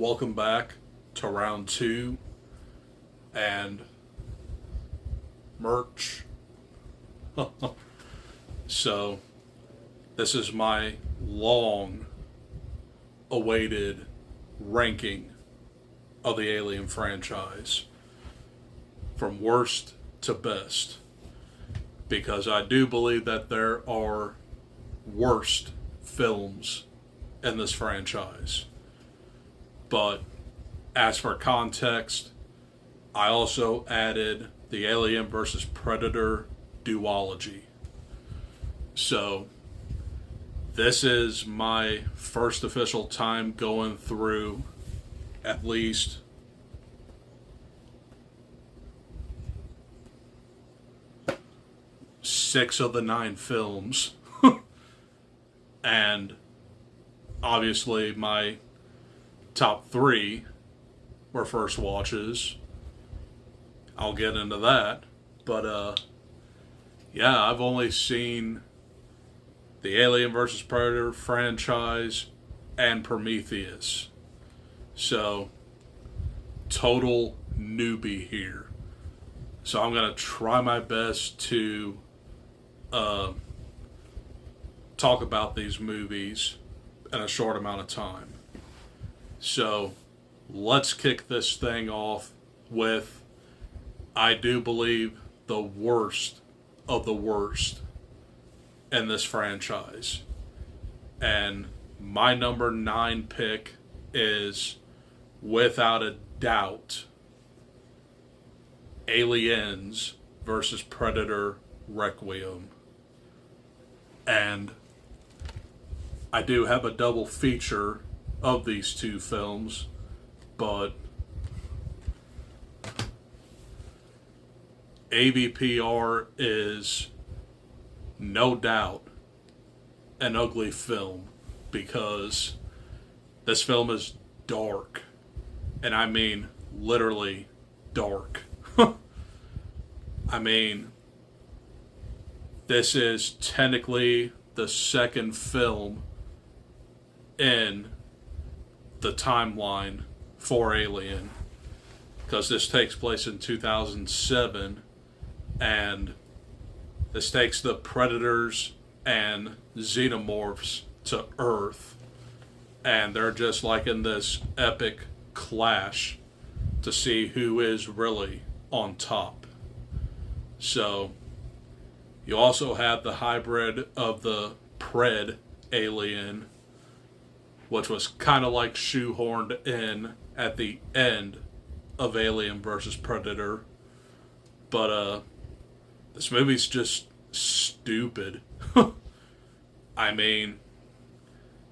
welcome back to round two and merch. So, this is my long awaited ranking of the Alien franchise from worst to best, because I do believe that there are worst films in this franchise. But as for context, I also added the Alien versus Predator duology. So, this is my first official time going through at least six of the 9 films. And obviously my top 3 were first watches. I'll get into that. But yeah, I've only seen the Alien vs. Predator franchise and Prometheus. So, total newbie here. So I'm going to try my best to talk about these movies in a short amount of time. So, let's kick this thing off with, I do believe, the worst of the worst in this franchise. And my number 9 pick is, without a doubt, Aliens versus Predator Requiem. And I do have a double feature of these two films, but AVPR is no doubt an ugly film, because this film is dark, and I mean literally dark. I mean, this is technically the second film in the timeline for Alien, because this takes place in 2007, and this takes the Predators and Xenomorphs to Earth, and they're just like in this epic clash to see who is really on top. So, you also have the hybrid of the Pred alien, which was kind of like shoehorned in at the end of Alien vs. Predator. But this movie's just stupid. I mean,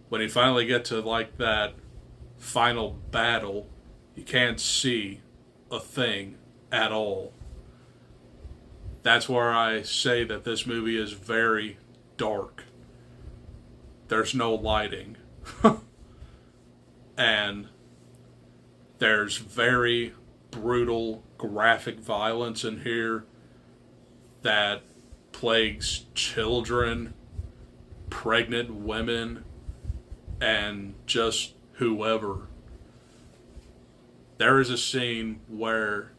when you finally get to like that final battle, you can't see a thing at all. That's where I say that this movie is very dark. There's no lighting. And there's very brutal, graphic violence in here that plagues children, pregnant women, and just whoever. There is a scene where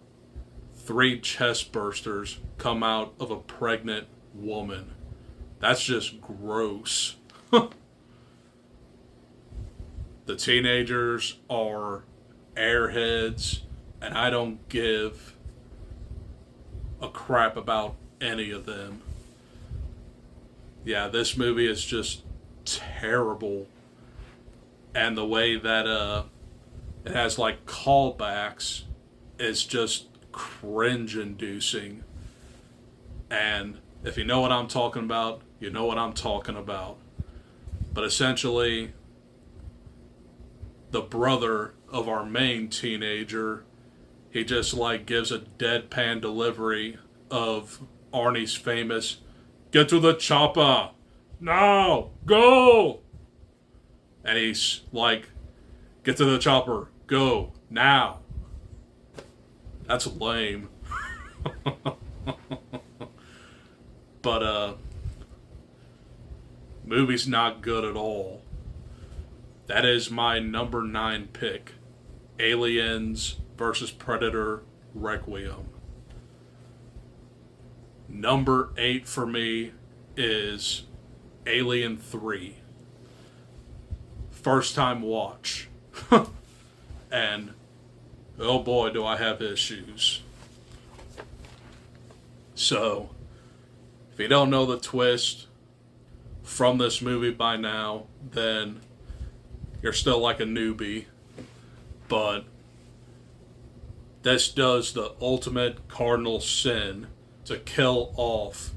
3 chest bursters come out of a pregnant woman. That's just gross. The teenagers are airheads, and I don't give a crap about any of them. Yeah, this movie is just terrible. And the way that it has like callbacks is just cringe-inducing. And if you know what I'm talking about, you know what I'm talking about. But essentially, the brother of our main teenager, he just like gives a deadpan delivery of Arnie's famous, "Get to the chopper! Now! Go!" And he's like, "Get to the chopper! Go! Now!" That's lame. But, movie's not good at all. That is my number 9 pick Aliens versus Predator Requiem. Number 8 for me is Alien 3. First time watch. And oh boy, do I have issues. So, if you don't know the twist from this movie by now, then you're still like a newbie. But this does the ultimate cardinal sin to kill off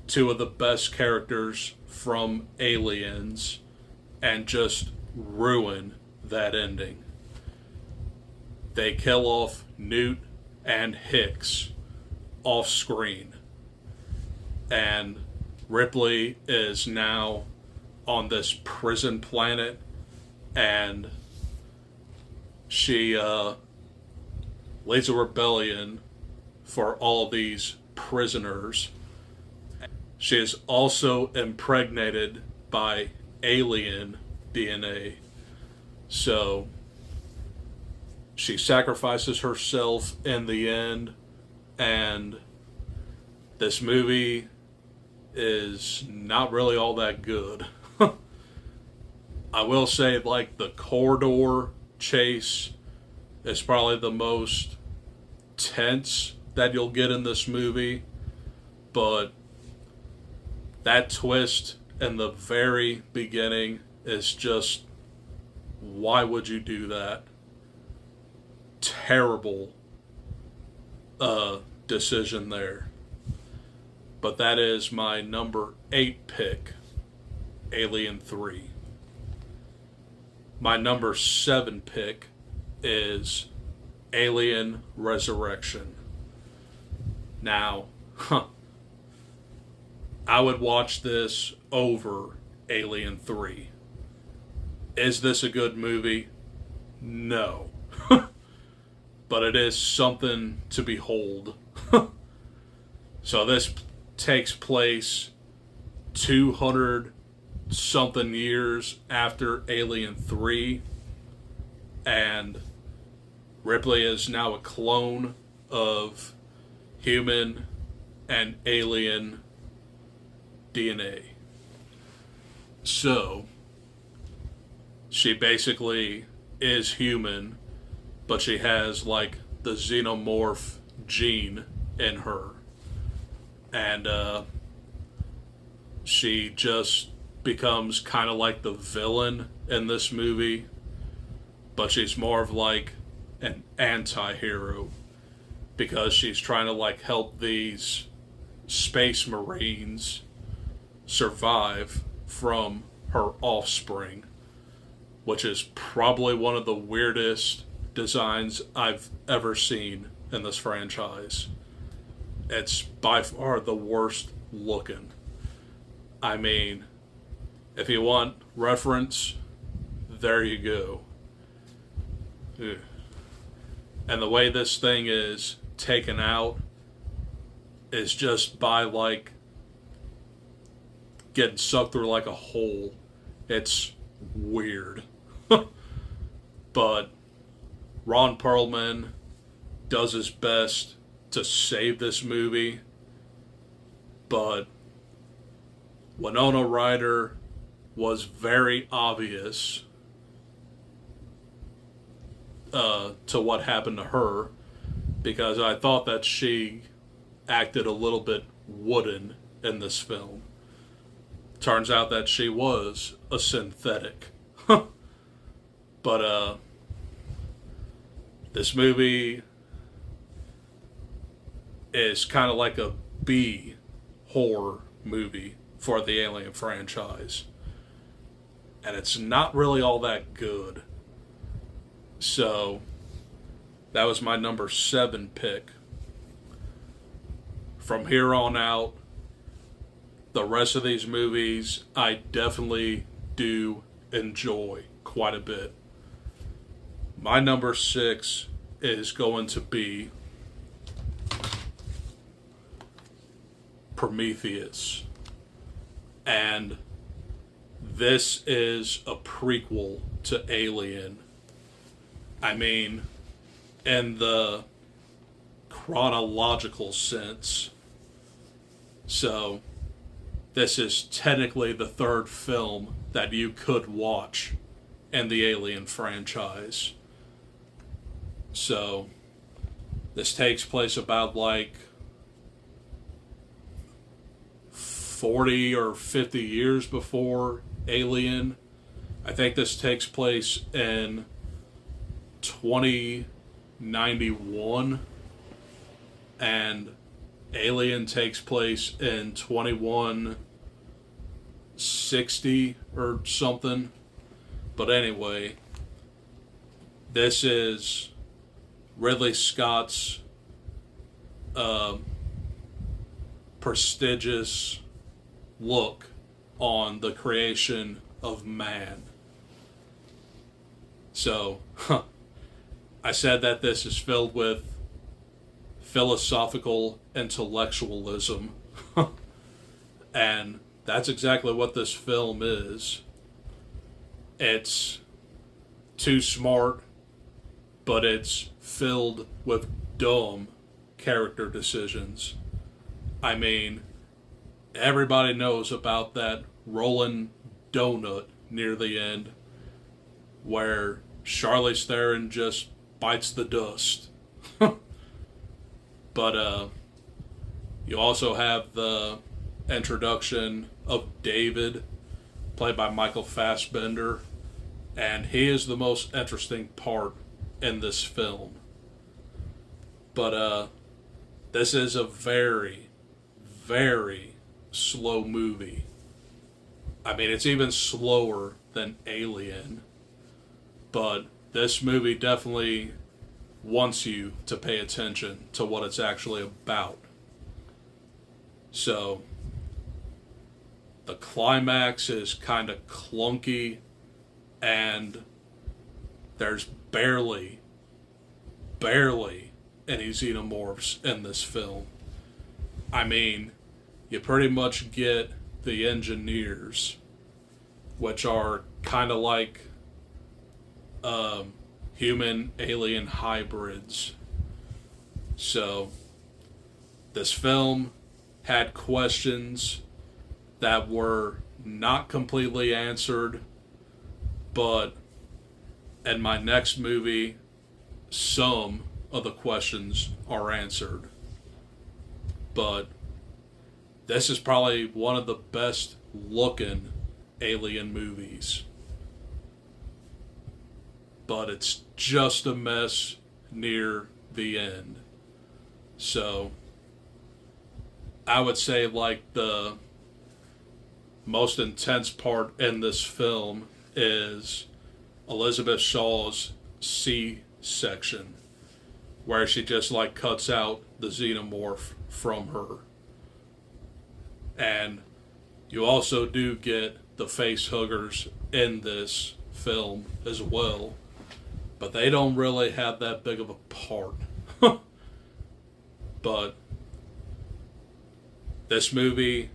two of the best characters from Aliens and just ruin that ending. They kill off Newt and Hicks off screen. And Ripley is now on this prison planet, and she leads a rebellion for all these prisoners. She is also impregnated by alien DNA. So she sacrifices herself in the end, and this movie is not really all that good. I will say, like, the corridor chase is probably the most tense that you'll get in this movie, but that twist in the very beginning is just, why would you do that? Terrible decision there. But that is my number 8 pick, Alien 3. My number 7 pick is Alien Resurrection. Now, I would watch this over Alien 3. Is this a good movie? No. But it is something to behold. So this takes place 200 something years after Alien 3, and Ripley is now a clone of human and alien DNA. So she basically is human, but she has like the xenomorph gene in her. And she just becomes kind of like the villain in this movie, but she's more of like an anti-hero because she's trying to like help these space marines survive from her offspring, which is probably one of the weirdest designs I've ever seen in this franchise. It's by far the worst looking. I mean, if you want reference, there you go. Ugh. And the way this thing is taken out is just by like getting sucked through like a hole. It's weird. But Ron Perlman does his best to save this movie, but Winona Ryder was very obvious to what happened to her, because I thought that she acted a little bit wooden in this film. Turns out that she was a synthetic. But this movie is kind of like a B horror movie for the Alien franchise. And it's not really all that good. So, that was my number 7 pick. From here on out, the rest of these movies I definitely do enjoy quite a bit. My number 6 is going to be Prometheus. And this is a prequel to Alien. I mean, in the chronological sense. So, this is technically the third film that you could watch in the Alien franchise. So, this takes place about like 40 or 50 years before Alien. I think this takes place in 2091, and Alien takes place in 2160 or something. But anyway, this is Ridley Scott's prestigious look on the creation of man. So, I said that this is filled with philosophical intellectualism. And that's exactly what this film is. It's too smart, but it's filled with dumb character decisions. I mean, everybody knows about that rolling donut near the end where Charlize Theron just bites the dust. But you also have the introduction of David, played by Michael Fassbender, and he is the most interesting part in this film. But this is a very, very slow movie. I mean, it's even slower than Alien, but this movie definitely wants you to pay attention to what it's actually about. So, the climax is kind of clunky, and there's barely any xenomorphs in this film. I mean, you pretty much get the engineers, which are kind of like human alien hybrids. So, this film had questions that were not completely answered, but in my next movie, some of the questions are answered. But this is probably one of the best looking Alien movies. But it's just a mess near the end. So, I would say like the most intense part in this film is Elizabeth Shaw's C-section, where she just like cuts out the xenomorph from her. And you also do get the face huggers in this film as well, but they don't really have that big of a part. But this movie,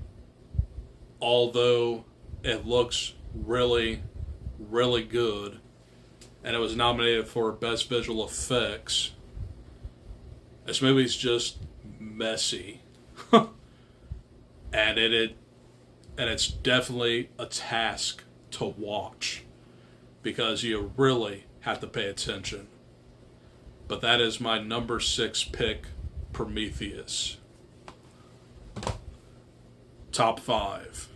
although it looks really, really good, and it was nominated for Best Visual Effects, this movie's just messy. And it's definitely a task to watch, because you really have to pay attention. But that is my number 6 pick, Prometheus. Top 5.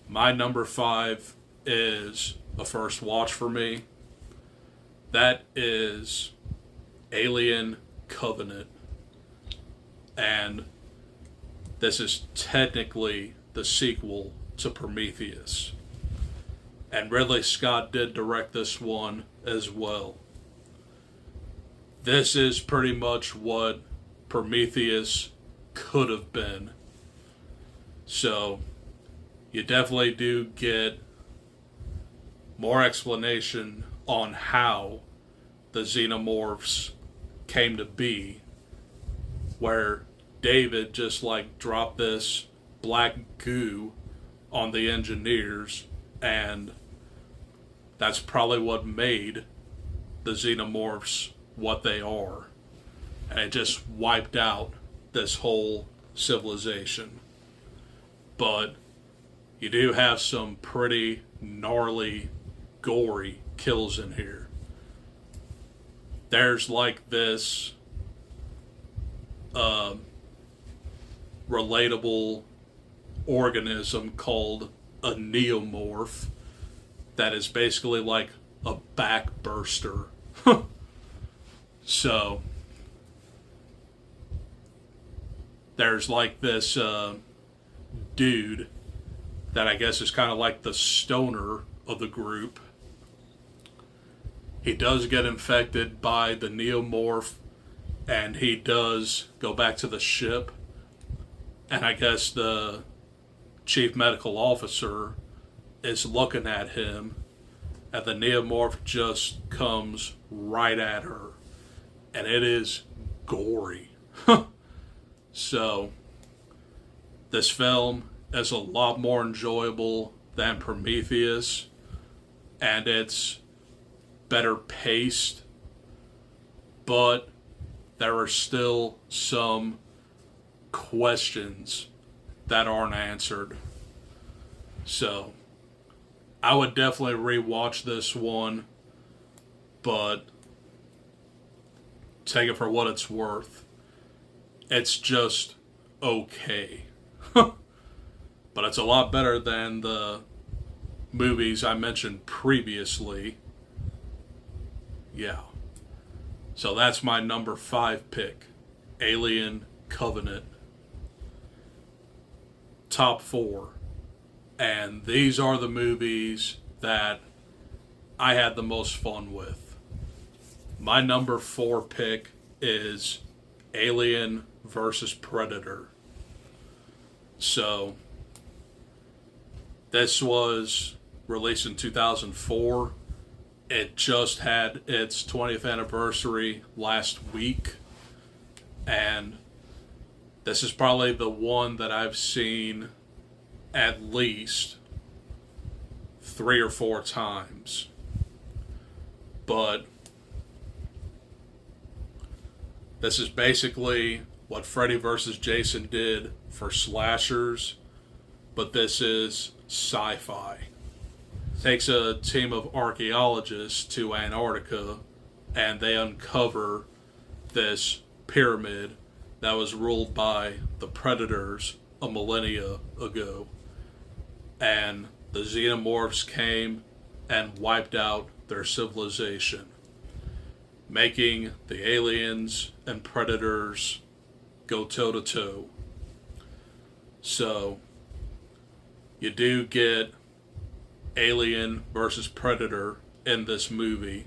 My number 5 is a first watch for me. That is Alien Covenant. And this is technically the sequel to Prometheus. And Ridley Scott did direct this one as well. This is pretty much what Prometheus could have been. So, you definitely do get more explanation on how the xenomorphs came to be, where David just like dropped this black goo on the engineers, and that's probably what made the xenomorphs what they are. And it just wiped out this whole civilization. But you do have some pretty gnarly, gory kills in here. There's like this relatable organism called a neomorph that is basically like a backburster. So there's like this dude that I guess is kind of like the stoner of the group. He does get infected by the neomorph, and he does go back to the ship. And I guess the chief medical officer is looking at him, and the neomorph just comes right at her. And it is gory. So, this film is a lot more enjoyable than Prometheus, and it's better paced, but there are still some questions that aren't answered. So, I would definitely rewatch this one, but take it for what it's worth. It's just okay. But it's a lot better than the movies I mentioned previously. Yeah. So that's my number 5 pick. Alien Covenant. Top 4. And these are the movies that I had the most fun with. My number 4 pick is Alien versus Predator. So, this was released in 2004. It just had its 20th anniversary last week. And this is probably the one that I've seen at least 3 or 4 times. But this is basically what Freddy vs. Jason did for slashers, but this is sci-fi. It takes a team of archaeologists to Antarctica, and they uncover this pyramid that was ruled by the Predators a millennia ago. And the xenomorphs came and wiped out their civilization, making the aliens and Predators go toe-to-toe. So, you do get Alien versus Predator in this movie.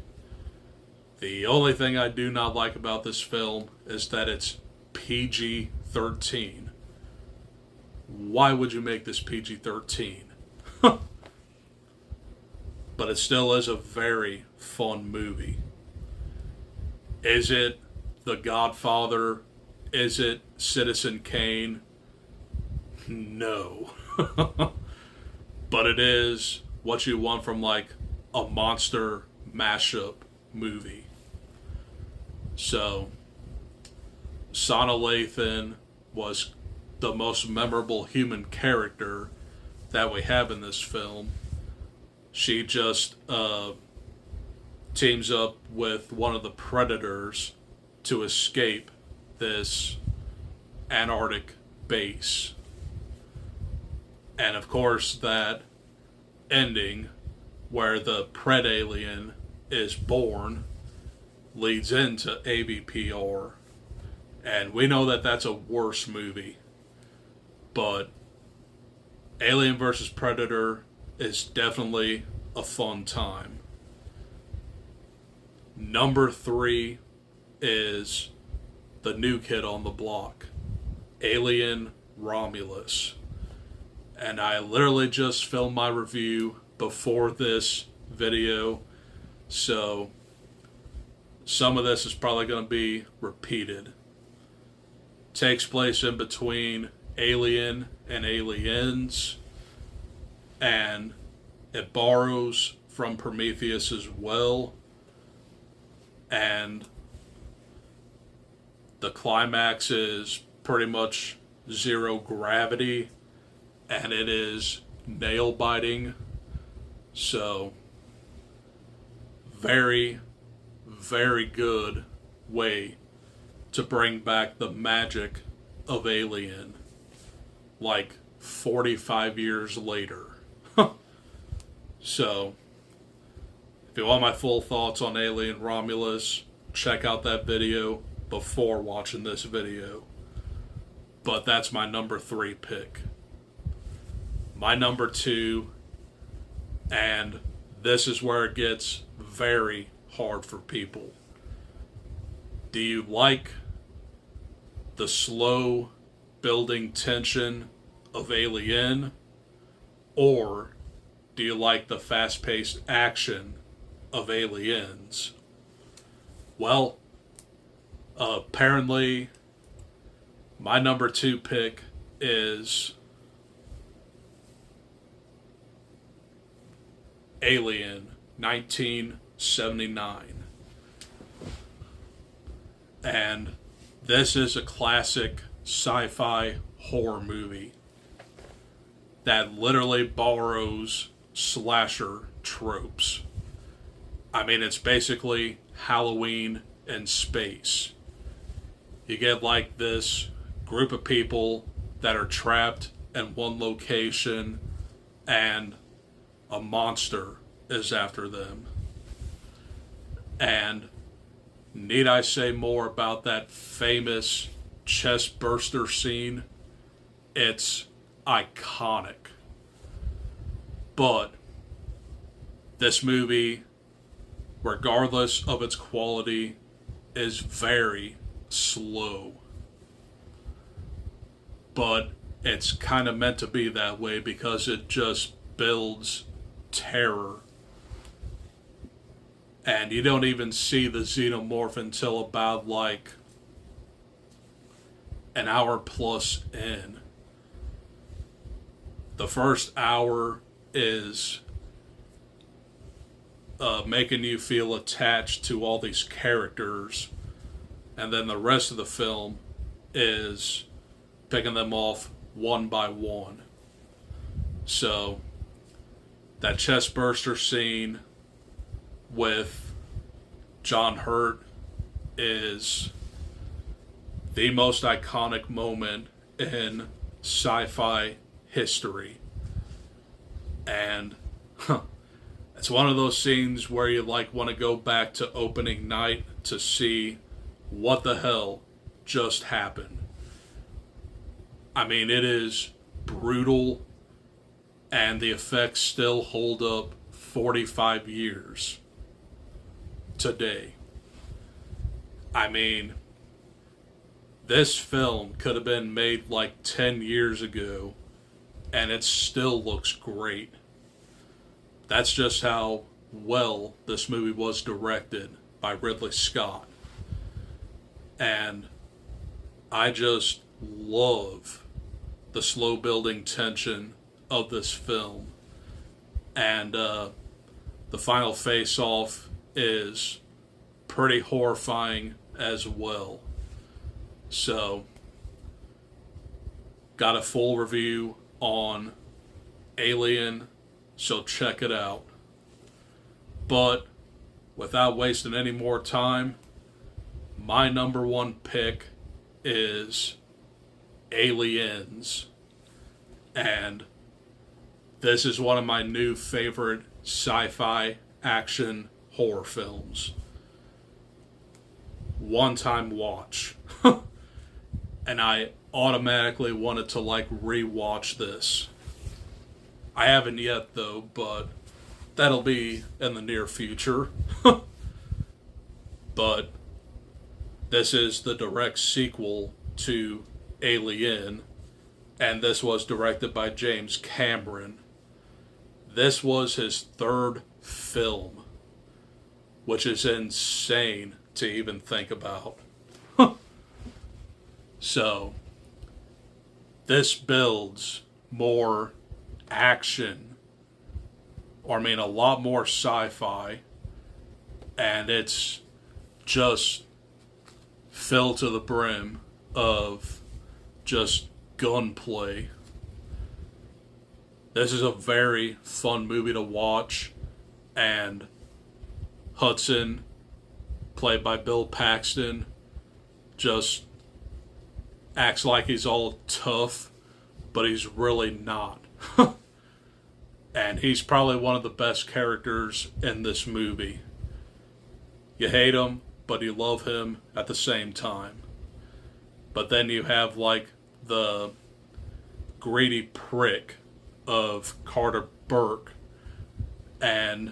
The only thing I do not like about this film is that it's PG-13. Why would you make this PG-13? But it still is a very fun movie. Is it The Godfather? Is it Citizen Kane? No. But it is what you want from like a monster mashup movie. So, Sana Lathan was the most memorable human character that we have in this film. She just teams up with one of the Predators to escape this Antarctic base. And of course, that ending where the Pred alien is born leads into AVPR. And we know that that's a worse movie. But Alien vs. Predator is definitely a fun time. Number 3 is the new kid on the block, Alien Romulus. And I literally just filmed my review before this video, so some of this is probably going to be repeated. Takes place in between Alien and Aliens, and it borrows from Prometheus as well. and the climax is pretty much zero gravity, and it is nail biting. So, very, very good way to bring back the magic of Alien, like 45 years later. So, if you want my full thoughts on Alien Romulus, check out that video before watching this video. But that's my number 3 pick. My number 2, and this is where it gets very hard for people. Do you like the slow building tension of Alien, or do you like the fast-paced action of Aliens? Well, apparently my number 2 pick is Alien 1979. And this is a classic sci-fi horror movie that literally borrows slasher tropes. I mean, it's basically Halloween in space. You get like this group of people that are trapped in one location and a monster is after them. And need I say more about that famous chest burster scene? It's iconic. But this movie, regardless of its quality, is very slow. But it's kind of meant to be that way because it just builds terror. And you don't even see the xenomorph until about like an hour plus in. The first hour is making you feel attached to all these characters, and then the rest of the film is picking them off one by one. So that chest burster scene with John Hurt is the most iconic moment in sci-fi history. And it's one of those scenes where you like want to go back to opening night to see what the hell just happened. I mean, it is brutal, and the effects still hold up 45 years today. I mean, this film could have been made like 10 years ago, and it still looks great. That's just how well this movie was directed by Ridley Scott. And I just love the slow building tension of this film. And the final face-off is pretty horrifying as well. So, got a full review on Alien, so check it out. But without wasting any more time, my number 1 pick is Aliens. And this is one of my new favorite sci-fi action horror films. One-time watch. And I automatically wanted to like rewatch this. I haven't yet though, but that'll be in the near future. But this is the direct sequel to Alien, and this was directed by James Cameron. This was his 3rd film, which is insane to even think about. So, this builds more action, or I mean a lot more sci-fi, and it's just filled to the brim of just gunplay. This is a very fun movie to watch, and Hudson, played by Bill Paxton, just acts like he's all tough, but he's really not. And he's probably one of the best characters in this movie. You hate him, but you love him at the same time. But then you have like the greedy prick of Carter Burke, and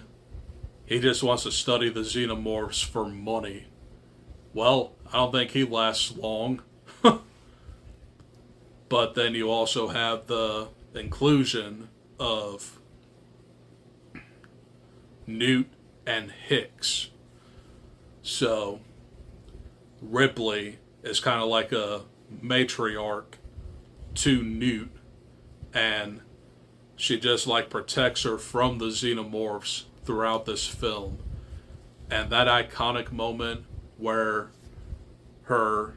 he just wants to study the xenomorphs for money. Well, I don't think he lasts long. But then you also have the inclusion of Newt and Hicks. So Ripley is kind of like a matriarch to Newt, and she just like protects her from the xenomorphs throughout this film. And that iconic moment where her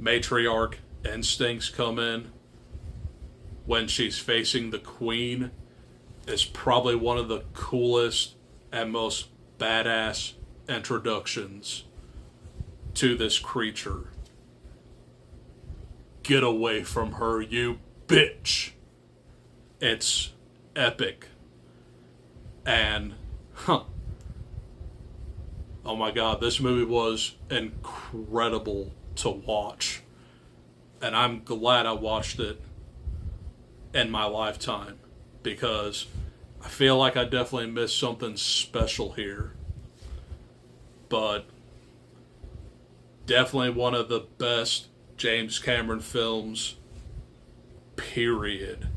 matriarch instincts come in when she's facing the Queen is probably one of the coolest and most badass introductions to this creature. Get away from her, you bitch! It's epic. And, oh my god, this movie was incredible to watch. And I'm glad I watched it in my lifetime, because I feel like I definitely missed something special here. But definitely one of the best James Cameron films, period.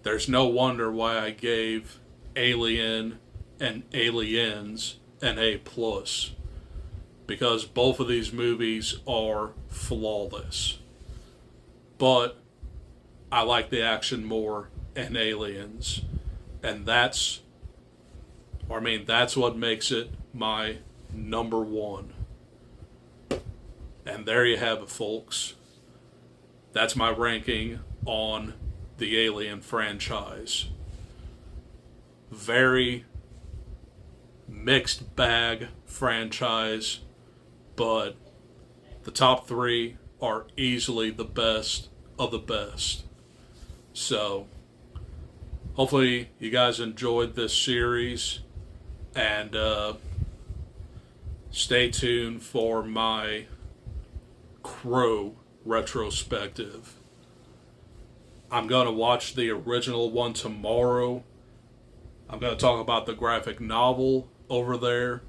There's no wonder why I gave Alien and Aliens an A+, because both of these movies are flawless. But I like the action more in Aliens, and that's what makes it my number one. And there you have it, folks. That's my ranking on the Alien franchise. Very mixed bag franchise, but the top three are easily the best of the best. So, hopefully you guys enjoyed this series, and stay tuned for my Crow retrospective. I'm going to watch the original one tomorrow. I'm going to talk about the graphic novel over there,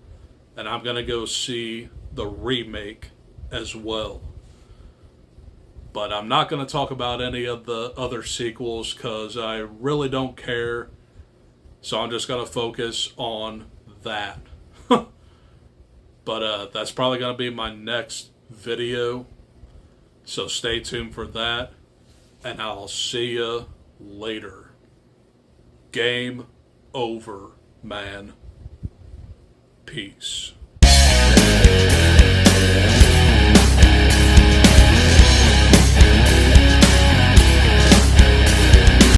and I'm going to go see the remake as well. But I'm not going to talk about any of the other sequels because I really don't care. So I'm just going to focus on that. But that's probably going to be my next video. So stay tuned for that. And I'll see you later. Game over, man. Peace.